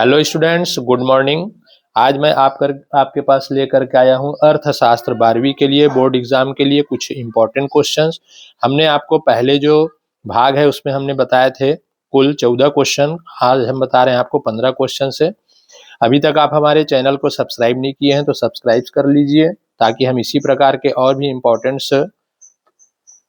Hello students, good morning. आज मैं आपके पास लेकर के आया हूं अर्थशास्त्र 12वीं के लिए बोर्ड एग्जाम के लिए कुछ इम्पोर्टेंट क्वेश्चंस। हमने आपको पहले जो भाग है उसमें हमने बताए थे कुल 14 क्वेश्चन। आज हम बता रहे हैं आपको 15 क्वेश्चन से। अभी तक आप हमारे चैनल को सब्सक्राइब नहीं किए हैं तो सब्सक्राइब कर लीजिए, ताकि हम इसी प्रकार के और भी इम्पोर्टेंट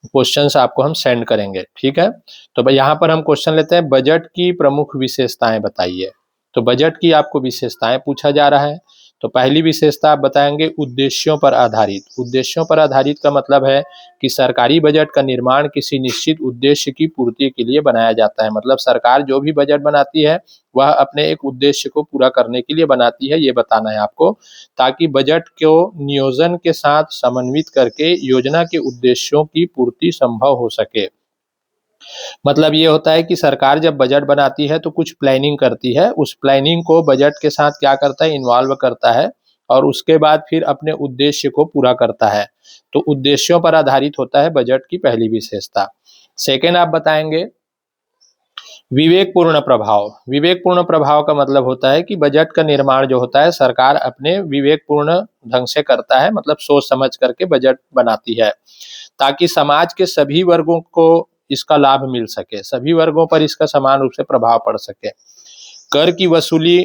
क्वेश्चंस आपको हम सेंड करेंगे। ठीक है, तो यहाँ पर हम क्वेश्चन लेते हैं, बजट की प्रमुख विशेषताएं बताइए। तो बजट की आपको विशेषताएं पूछा जा रहा है। तो पहली विशेषता आप बताएंगे उद्देश्यों पर आधारित। उद्देश्यों पर आधारित का मतलब है कि सरकारी बजट का निर्माण किसी निश्चित उद्देश्य की पूर्ति के लिए बनाया जाता है। मतलब सरकार जो भी बजट बनाती है वह अपने एक उद्देश्य को पूरा करने के लिए बनाती है, ये बताना है आपको, ताकि बजट को नियोजन के साथ समन्वित करके योजना के उद्देश्यों की पूर्ति संभव हो सके। मतलब ये होता है कि सरकार जब बजट बनाती है तो कुछ प्लानिंग करती है, उस प्लानिंग को बजट के साथ क्या करता है, इन्वॉल्व करता है, और उसके बाद फिर अपने उद्देश्य को पूरा करता है। तो उद्देश्यों पर आधारित होता है बजट की पहली विशेषता। सेकेंड आप बताएंगे विवेकपूर्ण प्रभाव। विवेकपूर्ण प्रभाव का मतलब होता है कि बजट का निर्माण जो होता है सरकार अपने विवेकपूर्ण ढंग से करता है, मतलब सोच समझ करके बजट बनाती है, ताकि समाज के सभी वर्गों को इसका लाभ मिल सके, सभी वर्गों पर इसका समान रूप से प्रभाव पड़ सके। कर की वसूली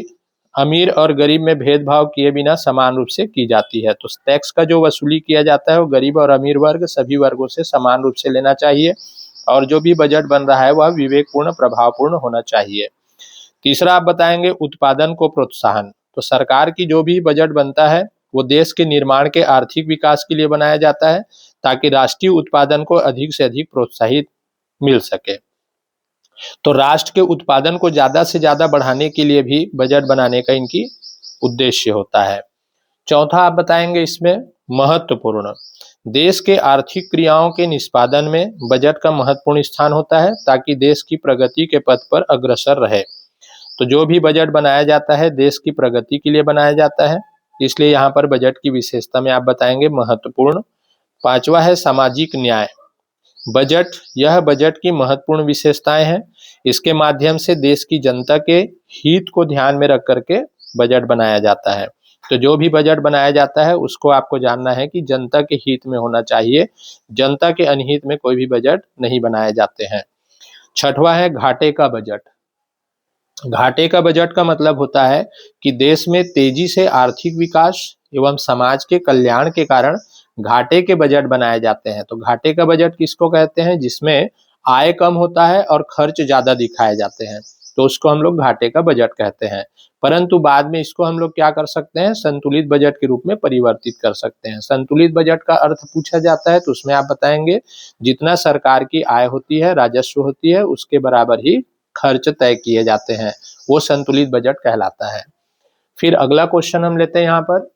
अमीर और गरीब में भेदभाव किए बिना समान रूप से की जाती है। तो टैक्स का जो वसूली किया जाता है वो गरीब और अमीर वर्ग सभी वर्गों से समान रूप से लेना चाहिए, और जो भी बजट बन रहा है वह विवेकपूर्ण प्रभावपूर्ण होना चाहिए। तीसरा आप बताएंगे उत्पादन को प्रोत्साहन। तो सरकार की जो भी बजट बनता है वो देश के निर्माण के आर्थिक विकास के लिए बनाया जाता है, ताकि राष्ट्रीय उत्पादन को अधिक से अधिक प्रोत्साहित मिल सके। तो राष्ट्र के उत्पादन को ज्यादा से ज्यादा बढ़ाने के लिए भी बजट बनाने का इनकी उद्देश्य होता है। चौथा आप बताएंगे इसमें महत्वपूर्ण। देश के आर्थिक क्रियाओं के निष्पादन में बजट का महत्वपूर्ण स्थान होता है, ताकि देश की प्रगति के पथ पर अग्रसर रहे। तो जो भी बजट बनाया जाता है देश की प्रगति के लिए बनाया जाता है, इसलिए यहाँ पर बजट की विशेषता में आप बताएंगे महत्वपूर्ण। पांचवा है सामाजिक न्याय। यह बजट की महत्वपूर्ण विशेषताएं हैं। इसके माध्यम से देश की जनता के हित को ध्यान में रख करके बजट बनाया जाता है। तो जो भी बजट बनाया जाता है उसको आपको जानना है कि जनता के हित में होना चाहिए, जनता के अनहित में कोई भी बजट नहीं बनाए जाते हैं। छठवां है घाटे का बजट। घाटे का बजट का मतलब होता है कि देश में तेजी से आर्थिक विकास एवं समाज के कल्याण के कारण घाटे के बजट बनाए जाते हैं। तो घाटे का बजट किसको कहते हैं, जिसमें आय कम होता है और खर्च ज्यादा दिखाए जाते हैं, तो उसको हम लोग घाटे का बजट कहते हैं। परंतु बाद में इसको हम लोग क्या कर सकते हैं, संतुलित बजट के रूप में परिवर्तित कर सकते हैं। संतुलित बजट का अर्थ पूछा जाता है तो उसमें आप बताएंगे जितना सरकार की आय होती है, राजस्व होती है, उसके बराबर ही खर्च तय किए जाते हैं, वो संतुलित बजट कहलाता है। फिर अगला क्वेश्चन हम लेते हैं यहाँ पर,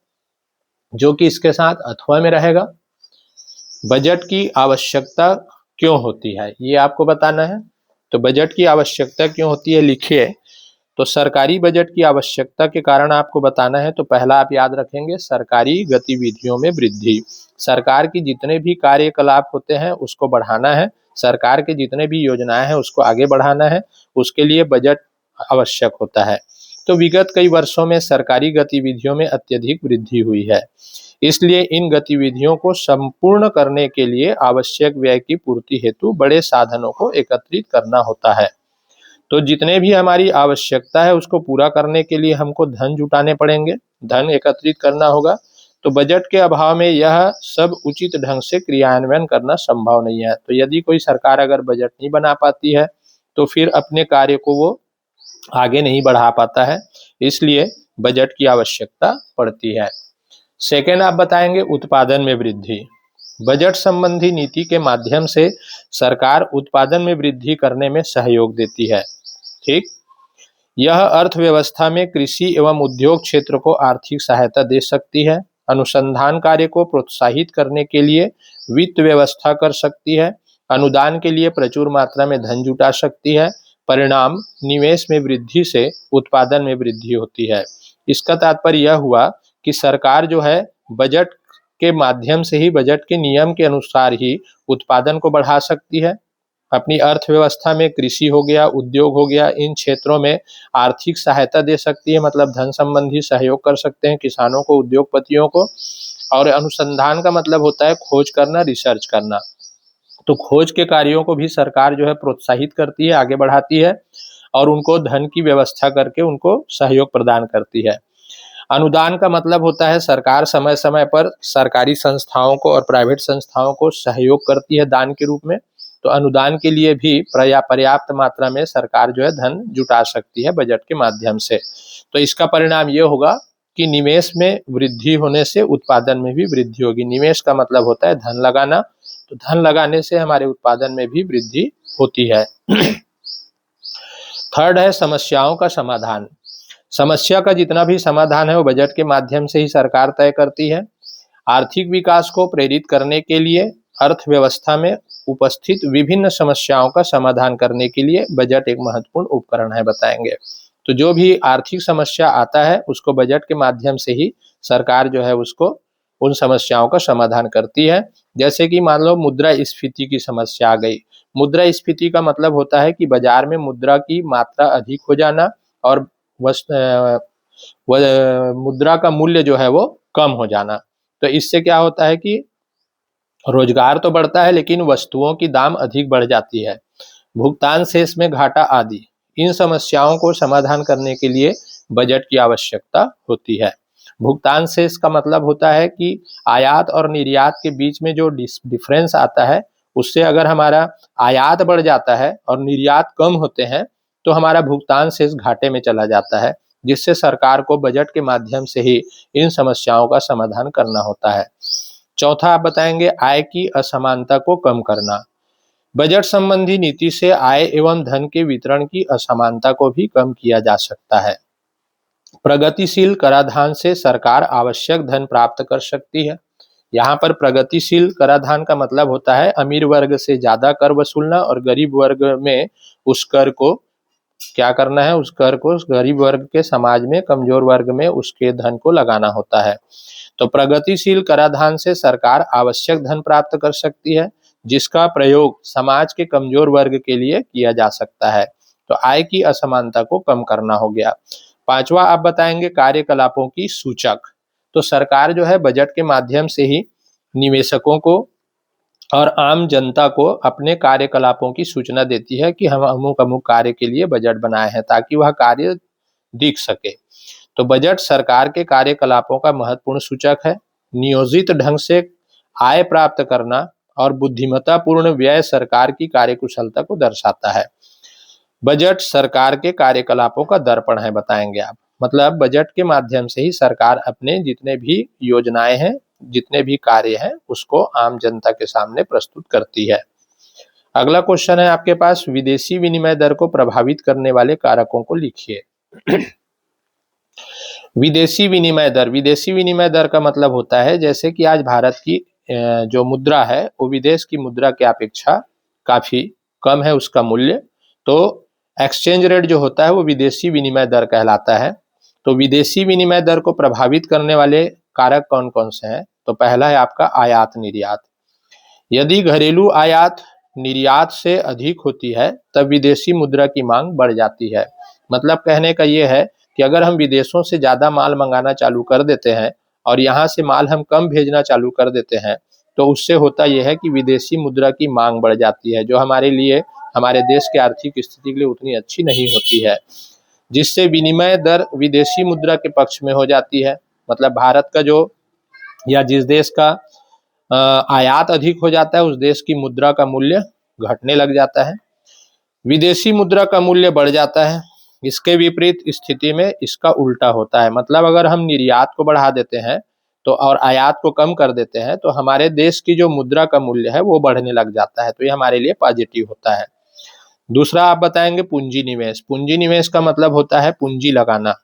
जो कि इसके साथ अथवा में रहेगा। बजट की आवश्यकता क्यों होती है, ये आपको बताना है। तो बजट की आवश्यकता क्यों होती है लिखिए। तो सरकारी बजट की आवश्यकता के कारण आपको बताना है। तो पहला आप याद रखेंगे सरकारी गतिविधियों में वृद्धि। सरकार की जितने भी कार्यकलाप होते हैं उसको बढ़ाना है, सरकार के जितने भी योजनाएं हैं उसको आगे बढ़ाना है, उसके लिए बजट आवश्यक होता है। तो विगत कई वर्षों में सरकारी गतिविधियों में अत्यधिक वृद्धि हुई है, इसलिए इन गतिविधियों को संपूर्ण करने के लिए आवश्यक व्यय की पूर्ति हेतु बड़े साधनों को एकत्रित करना होता है। तो जितने भी हमारी आवश्यकता है उसको पूरा करने के लिए हमको धन जुटाने पड़ेंगे, धन एकत्रित करना होगा। तो बजट के अभाव में यह सब उचित ढंग से क्रियान्वयन करना संभव नहीं है। तो यदि कोई सरकार अगर बजट नहीं बना पाती है तो फिर अपने कार्य को वो आगे नहीं बढ़ा पाता है, इसलिए बजट की आवश्यकता पड़ती है। सेकेंड आप बताएंगे उत्पादन में वृद्धि। बजट संबंधी नीति के माध्यम से सरकार उत्पादन में वृद्धि करने में सहयोग देती है। ठीक, यह अर्थव्यवस्था में कृषि एवं उद्योग क्षेत्र को आर्थिक सहायता दे सकती है, अनुसंधान कार्य को प्रोत्साहित करने के लिए वित्त व्यवस्था कर सकती है, अनुदान के लिए प्रचुर मात्रा में धन जुटा सकती है। परिणाम निवेश में वृद्धि से उत्पादन में वृद्धि होती है। इसका तात्पर्य यह हुआ कि सरकार जो है बजट के माध्यम से ही, बजट के नियम के अनुसार ही उत्पादन को बढ़ा सकती है, अपनी अर्थव्यवस्था में कृषि हो गया, उद्योग हो गया, इन क्षेत्रों में आर्थिक सहायता दे सकती है, मतलब धन संबंधी सहयोग कर सकते हैं किसानों को, उद्योगपतियों को। और अनुसंधान का मतलब होता है खोज करना, रिसर्च करना। तो खोज के कार्यों को भी सरकार जो है प्रोत्साहित करती है, आगे बढ़ाती है और उनको धन की व्यवस्था करके उनको सहयोग प्रदान करती है। अनुदान का मतलब होता है सरकार समय समय पर सरकारी संस्थाओं को और प्राइवेट संस्थाओं को सहयोग करती है दान के रूप में। तो अनुदान के लिए भी पर्याप्त मात्रा में सरकार जो है धन जुटा सकती है बजट के माध्यम से। तो इसका परिणाम ये होगा कि निवेश में वृद्धि होने से उत्पादन में भी वृद्धि होगी। निवेश का मतलब होता है धन लगाना, तो धन लगाने से हमारे उत्पादन में भी वृद्धि होती है। थर्ड है समस्याओं का समाधान। समस्या का जितना भी समाधान है वो बजट के माध्यम से ही सरकार तय करती है। आर्थिक विकास को प्रेरित करने के लिए अर्थव्यवस्था में उपस्थित विभिन्न समस्याओं का समाधान करने के लिए बजट एक महत्वपूर्ण उपकरण है, बताएंगे। तो जो भी आर्थिक समस्या आता है उसको बजट के माध्यम से ही सरकार जो है उसको उन समस्याओं का समाधान करती है। जैसे कि मान लो मुद्रास्फीति की समस्या आ गई। मुद्रास्फीति का मतलब होता है कि बाजार में मुद्रा की मात्रा अधिक हो जाना और मुद्रा का मूल्य जो है वो कम हो जाना। तो इससे क्या होता है कि रोजगार तो बढ़ता है लेकिन वस्तुओं की दाम अधिक बढ़ जाती है, भुगतान शेष में घाटा आदि। इन समस्याओं को समाधान करने के लिए बजट की आवश्यकता होती है। भुगतान शेष का मतलब होता है कि आयात और निर्यात के बीच में जो डिफरेंस आता है, उससे अगर हमारा आयात बढ़ जाता है और निर्यात कम होते हैं तो हमारा भुगतान शेष घाटे में चला जाता है, जिससे सरकार को बजट के माध्यम से ही इन समस्याओं का समाधान करना होता है। चौथा आप बताएंगे आय की असमानता को कम करना। बजट संबंधी नीति से आय एवं धन के वितरण की असमानता को भी कम किया जा सकता है। प्रगतिशील कराधान से सरकार आवश्यक धन प्राप्त कर सकती है। यहाँ पर प्रगतिशील कराधान का मतलब होता है अमीर वर्ग से ज्यादा कर वसूलना और गरीब वर्ग में उस कर को क्या करना है, उस कर को गरीब वर्ग के समाज में, कमजोर वर्ग में उसके धन को लगाना होता है। तो प्रगतिशील कराधान से सरकार आवश्यक धन प्राप्त कर सकती है जिसका प्रयोग समाज के कमजोर वर्ग के लिए किया जा सकता है। तो आय की असमानता को कम करना हो गया। पांचवा आप बताएंगे कार्यकलापों की सूचक। तो सरकार जो है बजट के माध्यम से ही निवेशकों को और आम जनता को अपने कार्यकलापों की सूचना देती है कि हम अमुक अमुक कार्य के लिए बजट बनाए हैं, ताकि वह कार्य दिख सके। तो बजट सरकार के कार्यकलापों का महत्वपूर्ण सूचक है। नियोजित ढंग से आय प्राप्त करना और बुद्धिमत्तापूर्ण व्यय सरकार की कार्यकुशलता को दर्शाता है। बजट सरकार के कार्यकलापों का दर्पण है, बताएंगे आप। मतलब बजट के माध्यम से ही सरकार अपने जितने भी योजनाएं हैं, जितने भी कार्य हैं, उसको आम जनता के सामने प्रस्तुत करती है। अगला क्वेश्चन है आपके पास, विदेशी विनिमय दर को प्रभावित करने वाले कारकों को लिखिए। विदेशी विनिमय दर। विदेशी विनिमय दर का मतलब होता है जैसे कि आज भारत की जो मुद्रा है वो विदेश की मुद्रा की अपेक्षा काफी कम है उसका मूल्य, तो एक्सचेंज रेट जो होता है वो विदेशी विनिमय दर कहलाता है। तो विदेशी विनिमय दर को प्रभावित करने वाले कारक कौन कौन से हैं? तो पहला है आपका आयात निर्यात। यदि घरेलू आयात निर्यात से अधिक होती है तब विदेशी मुद्रा की मांग बढ़ जाती है। मतलब कहने का ये है कि अगर हम विदेशों से ज्यादा माल मंगाना चालू कर देते हैं और यहाँ से माल हम कम भेजना चालू कर देते हैं, तो उससे होता यह है कि विदेशी मुद्रा की मांग बढ़ जाती है, जो हमारे लिए, हमारे देश के आर्थिक स्थिति के लिए उतनी अच्छी नहीं होती है, जिससे विनिमय दर विदेशी मुद्रा के पक्ष में हो जाती है। मतलब भारत का जो या जिस देश का आयात अधिक हो जाता है उस देश की मुद्रा का मूल्य घटने लग जाता है, विदेशी मुद्रा का मूल्य बढ़ जाता है। इसके विपरीत स्थिति में इसका उल्टा होता है। मतलब अगर हम निर्यात को बढ़ा देते हैं तो और आयात को कम कर देते हैं तो हमारे देश की जो मुद्रा का मूल्य है वो बढ़ने लग जाता है, तो ये हमारे लिए पॉजिटिव होता है। दूसरा आप बताएंगे पूंजी निवेश। पूंजी निवेश का मतलब होता है पूंजी लगाना।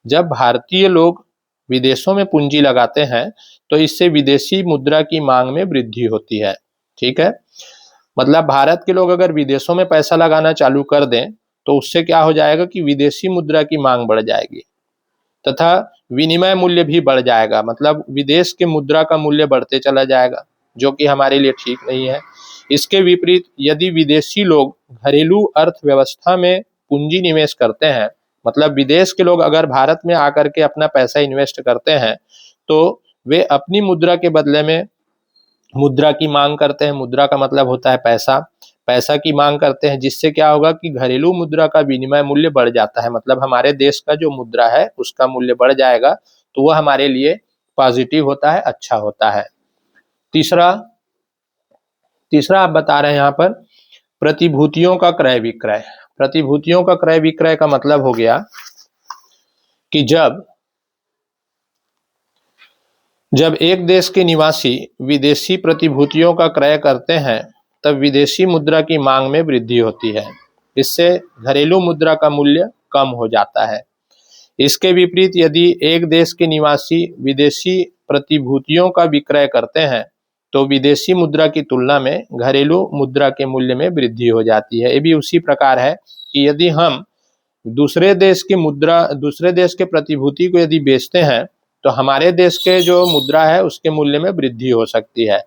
जब भारतीय लोग विदेशों में पूंजी लगाते हैं तो इससे विदेशी मुद्रा की मांग में वृद्धि होती है। ठीक है, मतलब भारत के लोग अगर विदेशों में पैसा लगाना चालू कर दें तो उससे क्या हो जाएगा कि विदेशी मुद्रा की मांग बढ़ जाएगी तथा विनिमय मूल्य भी बढ़ जाएगा। मतलब विदेश के मुद्रा का मूल्य बढ़ते चला जाएगा, जो कि हमारे लिए ठीक नहीं है। इसके विपरीत यदि विदेशी लोग घरेलू अर्थव्यवस्था में पूंजी निवेश करते हैं, मतलब विदेश के लोग अगर भारत में आकर के अपना पैसा इन्वेस्ट करते हैं, तो वे अपनी मुद्रा के बदले में मुद्रा की मांग करते हैं। मुद्रा का मतलब होता है पैसा, पैसा की मांग करते हैं, जिससे क्या होगा कि घरेलू मुद्रा का विनिमय मूल्य बढ़ जाता है। मतलब हमारे देश का जो मुद्रा है उसका मूल्य बढ़ जाएगा, तो वह हमारे लिए पॉजिटिव होता है, अच्छा होता है। तीसरा आप बता रहे हैं यहाँ पर प्रतिभूतियों का क्रय विक्रय। प्रतिभूतियों का क्रय विक्रय का मतलब हो गया कि जब एक देश के निवासी विदेशी प्रतिभूतियों का क्रय करते हैं, तब विदेशी मुद्रा की मांग में वृद्धि होती है। इससे घरेलू मुद्रा का मूल्य कम हो जाता है। इसके विपरीत यदि एक देश के निवासी विदेशी प्रतिभूतियों का विक्रय करते हैं, तो विदेशी मुद्रा की तुलना में घरेलू मुद्रा के मूल्य में वृद्धि हो जाती है। ये भी उसी प्रकार है कि यदि हम दूसरे देश के प्रतिभूति को यदि बेचते हैं, तो हमारे देश के जो मुद्रा है उसके मूल्य में वृद्धि हो सकती है।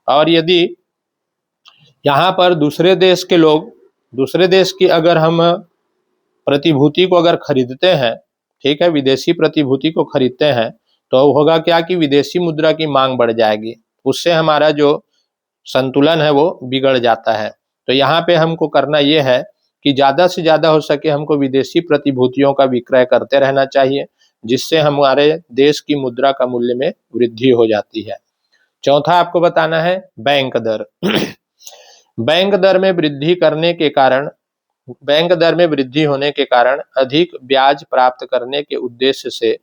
और यदि यहाँ पर दूसरे देश की अगर हम प्रतिभूति को अगर खरीदते हैं, ठीक है, विदेशी प्रतिभूति को खरीदते हैं, तो होगा क्या कि विदेशी मुद्रा की मांग बढ़ जाएगी, उससे हमारा जो संतुलन है वो बिगड़ जाता है। तो यहाँ पे हमको करना ये है कि ज़्यादा से ज़्यादा हो सके हमको विदेशी प्रतिभूतियों का विक्रय करते रहना चाहिए, जिससे हमारे देश की मुद्रा का मूल्य में वृद्धि हो जाती है। चौथा आपको बताना है बैंक दर। बैंक दर में वृद्धि होने के कारण अधिक ब्याज प्राप्त करने के उद्देश्य से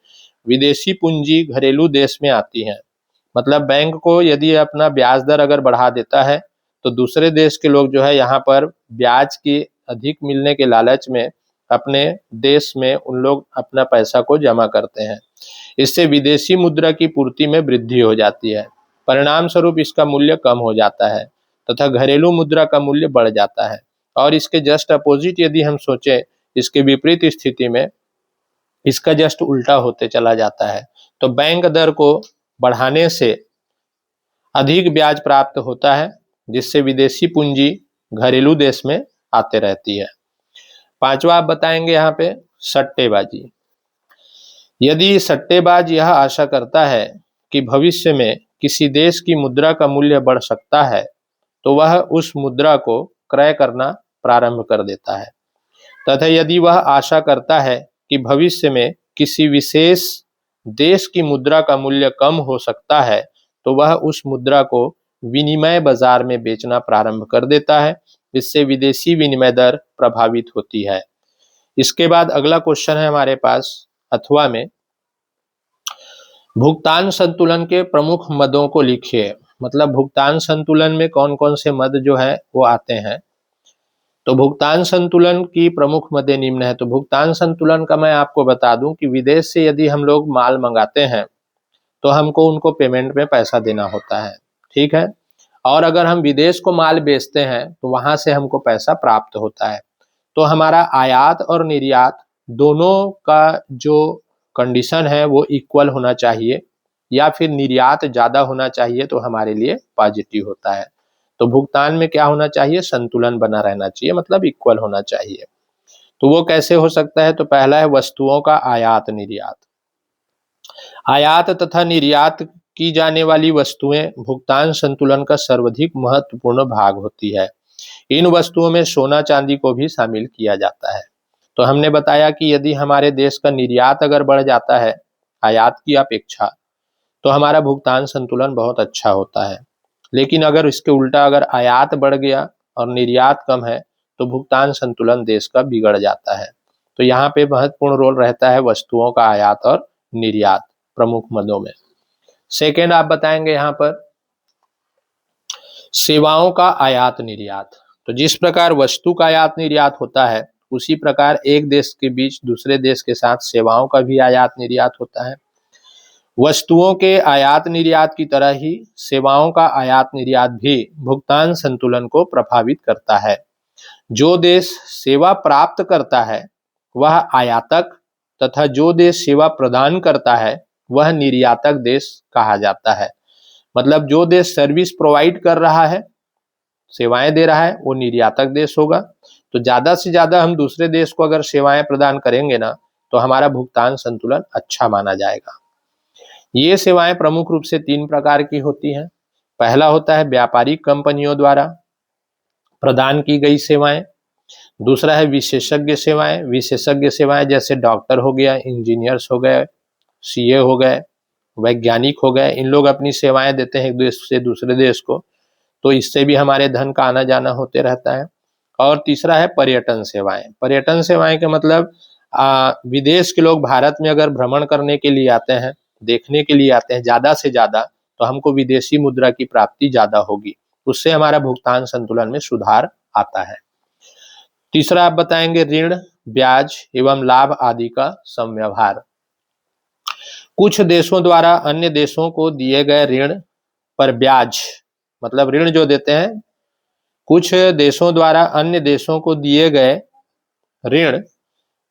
विदेशी पूंजी घरेलू देश में आती है। मतलब बैंक को यदि अपना ब्याज दर अगर बढ़ा देता है, तो दूसरे देश के लोग जो है यहाँ पर ब्याज की अधिक मिलने के लालच में अपने देश में उन लोग अपना पैसा को जमा करते हैं। इससे विदेशी मुद्रा की पूर्ति में वृद्धि हो जाती है। परिणाम स्वरूप इसका मूल्य कम हो जाता है तथा घरेलू मुद्रा का मूल्य बढ़ जाता है। और इसके जस्ट अपोजिट यदि हम सोचें, इसके विपरीत स्थिति में इसका जस्ट उल्टा होते चला जाता है। तो बैंक दर को बढ़ाने से अधिक ब्याज प्राप्त होता है, जिससे विदेशी पूंजी घरेलू देश में आते रहती है। पांचवा आप बताएंगे यहाँ पे सट्टेबाजी। यदि सट्टेबाज यह आशा करता है कि भविष्य में किसी देश की मुद्रा का मूल्य बढ़ सकता है, तो वह उस मुद्रा को क्रय करना प्रारंभ कर देता है। तथा यदि वह आशा करता है कि भविष्य में किसी विशेष देश की मुद्रा का मूल्य कम हो सकता है, तो वह उस मुद्रा को विनिमय बाजार में बेचना प्रारंभ कर देता है। इससे विदेशी विनिमय दर प्रभावित होती है। इसके बाद अगला क्वेश्चन है हमारे पास अथवा में, भुगतान संतुलन के प्रमुख मदों को लिखिए। मतलब भुगतान संतुलन में कौन कौन से मद जो है वो आते हैं। तो भुगतान संतुलन की प्रमुख मदें निम्न है। तो भुगतान संतुलन का मैं आपको बता दूं कि विदेश से यदि हम लोग माल मंगाते हैं, तो हमको उनको पेमेंट में पैसा देना होता है, ठीक है। और अगर हम विदेश को माल बेचते हैं, तो वहां से हमको पैसा प्राप्त होता है। तो हमारा आयात और निर्यात दोनों का जो कंडीशन है वो इक्वल होना चाहिए, या फिर निर्यात ज़्यादा होना चाहिए तो हमारे लिए पॉजिटिव होता है। तो भुगतान में क्या होना चाहिए, संतुलन बना रहना चाहिए, मतलब इक्वल होना चाहिए। तो वो कैसे हो सकता है, तो पहला है वस्तुओं का आयात निर्यात। आयात तथा निर्यात की जाने वाली वस्तुएं भुगतान संतुलन का सर्वाधिक महत्वपूर्ण भाग होती है। इन वस्तुओं में सोना चांदी को भी शामिल किया जाता है। तो हमने बताया कि यदि हमारे देश का निर्यात अगर बढ़ जाता है आयात की अपेक्षा, तो हमारा भुगतान संतुलन बहुत अच्छा होता है। लेकिन अगर इसके उल्टा अगर आयात बढ़ गया और निर्यात कम है, तो भुगतान संतुलन देश का बिगड़ जाता है। तो यहाँ पे महत्वपूर्ण रोल रहता है वस्तुओं का आयात और निर्यात प्रमुख मदों में। सेकेंड आप बताएंगे यहाँ पर सेवाओं का आयात निर्यात। तो जिस प्रकार वस्तु का आयात निर्यात होता है, उसी प्रकार एक देश के बीच दूसरे देश के साथ सेवाओं का भी आयात निर्यात होता है। वस्तुओं के आयात निर्यात की तरह ही सेवाओं का आयात निर्यात भी भुगतान संतुलन को प्रभावित करता है। जो देश सेवा प्राप्त करता है वह आयातक तथा जो देश सेवा प्रदान करता है वह निर्यातक देश कहा जाता है। मतलब जो देश सर्विस प्रोवाइड कर रहा है सेवाएं दे रहा है वो निर्यातक देश होगा। तो ज्यादा से ज्यादा हम दूसरे देश को अगर सेवाएं प्रदान करेंगे ना, तो हमारा भुगतान संतुलन अच्छा माना जाएगा। ये सेवाएं प्रमुख रूप से 3 प्रकार की होती हैं। पहला होता है व्यापारिक कंपनियों द्वारा प्रदान की गई सेवाएं। दूसरा है विशेषज्ञ सेवाएं। विशेषज्ञ सेवाएं जैसे डॉक्टर हो गया, इंजीनियर्स हो गए, सीए हो गए, वैज्ञानिक हो गए, इन लोग अपनी सेवाएं देते हैं एक देश से दूसरे देश को, तो इससे भी हमारे धन का आना जाना होते रहता है। और तीसरा है पर्यटन सेवाएं। पर्यटन सेवाएं का मतलब विदेश के लोग भारत में अगर भ्रमण करने के लिए आते हैं, देखने के लिए आते हैं ज्यादा से ज्यादा, तो हमको विदेशी मुद्रा की प्राप्ति ज्यादा होगी, उससे हमारा भुगतान संतुलन में सुधार आता है। तीसरा आप बताएंगे ऋण, ब्याज एवं लाभ आदि का समव्यवहार। कुछ देशों द्वारा अन्य देशों को दिए गए ऋण पर ब्याज, मतलब ऋण जो देते हैं, कुछ देशों द्वारा अन्य देशों को दिए गए ऋण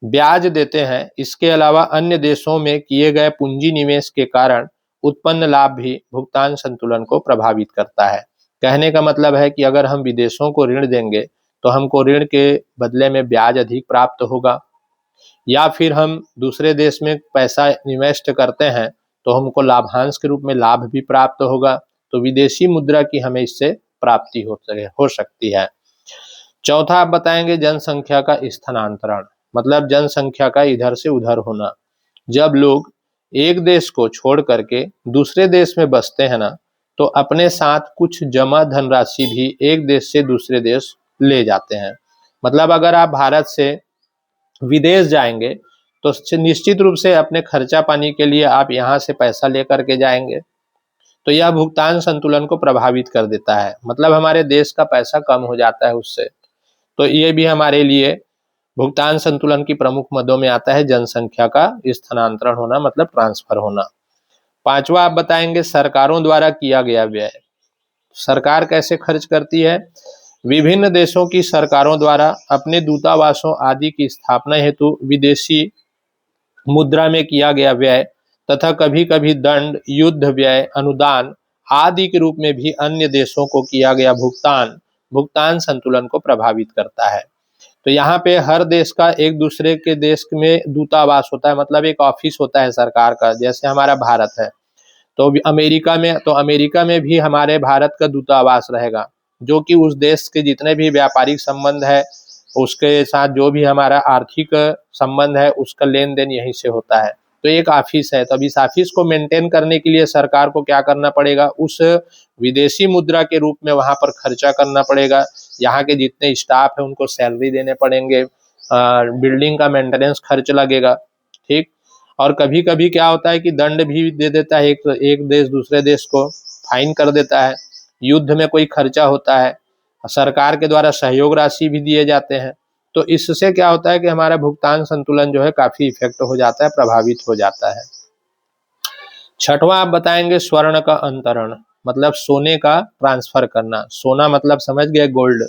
ब्याज देते हैं। इसके अलावा अन्य देशों में किए गए पूंजी निवेश के कारण उत्पन्न लाभ भी भुगतान संतुलन को प्रभावित करता है। कहने का मतलब है कि अगर हम विदेशों को ऋण देंगे तो हमको ऋण के बदले में ब्याज अधिक प्राप्त होगा, या फिर हम दूसरे देश में पैसा इन्वेस्ट करते हैं तो हमको लाभांश के रूप में लाभ भी प्राप्त होगा। तो विदेशी मुद्रा की हमें इससे प्राप्ति हो सकती है। चौथा आप बताएंगे जनसंख्या का स्थानांतरण, मतलब जनसंख्या का इधर से उधर होना। जब लोग एक देश को छोड़ करके दूसरे देश में बसते हैं ना, तो अपने साथ कुछ जमा धनराशि भी एक देश से दूसरे देश ले जाते हैं। मतलब अगर आप भारत से विदेश जाएंगे तो निश्चित रूप से अपने खर्चा पानी के लिए आप यहाँ से पैसा लेकर के जाएंगे, तो यह भुगतान संतुलन को प्रभावित कर देता है। मतलब हमारे देश का पैसा कम हो जाता है उससे। तो ये भी हमारे लिए भुगतान संतुलन की प्रमुख मदों में आता है, जनसंख्या का स्थानांतरण होना, मतलब ट्रांसफर होना। पांचवा आप बताएंगे सरकारों द्वारा किया गया व्यय। सरकार कैसे खर्च करती है? विभिन्न देशों की सरकारों द्वारा अपने दूतावासों आदि की स्थापना हेतु विदेशी मुद्रा में किया गया व्यय तथा कभी कभी दंड, युद्ध व्यय, अनुदान आदि के रूप में भी अन्य देशों को किया गया भुगतान संतुलन को प्रभावित करता है। तो यहाँ पे हर देश का एक दूसरे के देश में दूतावास होता है, मतलब एक ऑफिस होता है सरकार का। जैसे हमारा भारत है तो अमेरिका में भी हमारे भारत का दूतावास रहेगा, जो कि उस देश के जितने भी व्यापारिक संबंध है, उसके साथ जो भी हमारा आर्थिक संबंध है, उसका लेन देन यहीं से होता है। तो एक ऑफिस है, तो अब इस ऑफिस को मेंटेन करने के लिए सरकार को क्या करना पड़ेगा? उस विदेशी मुद्रा के रूप में वहां पर खर्चा करना पड़ेगा। यहाँ के जितने स्टाफ है उनको सैलरी देने पड़ेंगे, बिल्डिंग का मेंटेनेंस खर्च लगेगा, ठीक। और कभी कभी क्या होता है कि दंड भी दे देता है एक देश दूसरे देश को, फाइन कर देता है। युद्ध में कोई खर्चा होता है, सरकार के द्वारा सहयोग राशि भी दिए जाते हैं। तो इससे क्या होता है कि हमारा भुगतान संतुलन जो है काफी इफेक्ट हो जाता है, प्रभावित हो जाता है। छठवां आप बताएंगे स्वर्ण का अंतरण, मतलब सोने का ट्रांसफर करना। सोना मतलब समझ गए, गोल्ड।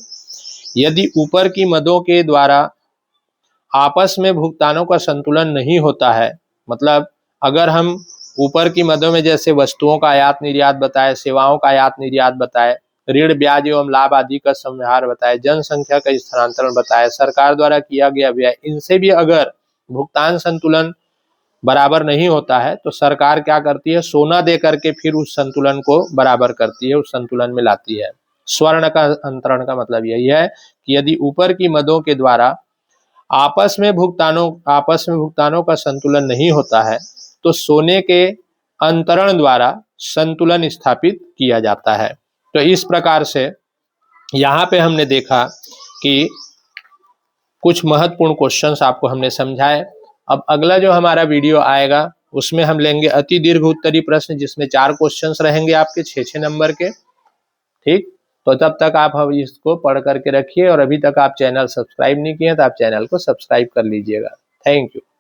यदि ऊपर की मदों के द्वारा आपस में भुगतानों का संतुलन नहीं होता है, मतलब अगर हम ऊपर की मदों में जैसे वस्तुओं का आयात निर्यात बताए, सेवाओं का आयात निर्यात बताए, ऋण, ब्याज एवं लाभ आदि का समव्यवहार बताए, जनसंख्या का स्थानांतरण बताए, सरकार द्वारा किया गया व्यय, इनसे भी अगर भुगतान संतुलन बराबर नहीं होता है तो सरकार क्या करती है? सोना दे करके फिर उस संतुलन को बराबर करती है, उस संतुलन में लाती है। स्वर्ण का अंतरण का मतलब यही है कि यदि ऊपर की मदों के द्वारा आपस में भुगतानों का संतुलन नहीं होता है तो सोने के अंतरण द्वारा संतुलन स्थापित किया जाता है। तो इस प्रकार से यहाँ पे हमने देखा कि कुछ महत्वपूर्ण क्वेश्चंस आपको हमने समझाए। अब अगला जो हमारा वीडियो आएगा उसमें हम लेंगे अति दीर्घ उत्तरीय प्रश्न, जिसमें 4 क्वेश्चंस रहेंगे आपके 6-6 नंबर के, ठीक। तो तब तक आप इसको पढ़ करके रखिए, और अभी तक आप चैनल सब्सक्राइब नहीं किए तो आप चैनल को सब्सक्राइब कर लीजिएगा। Thank you.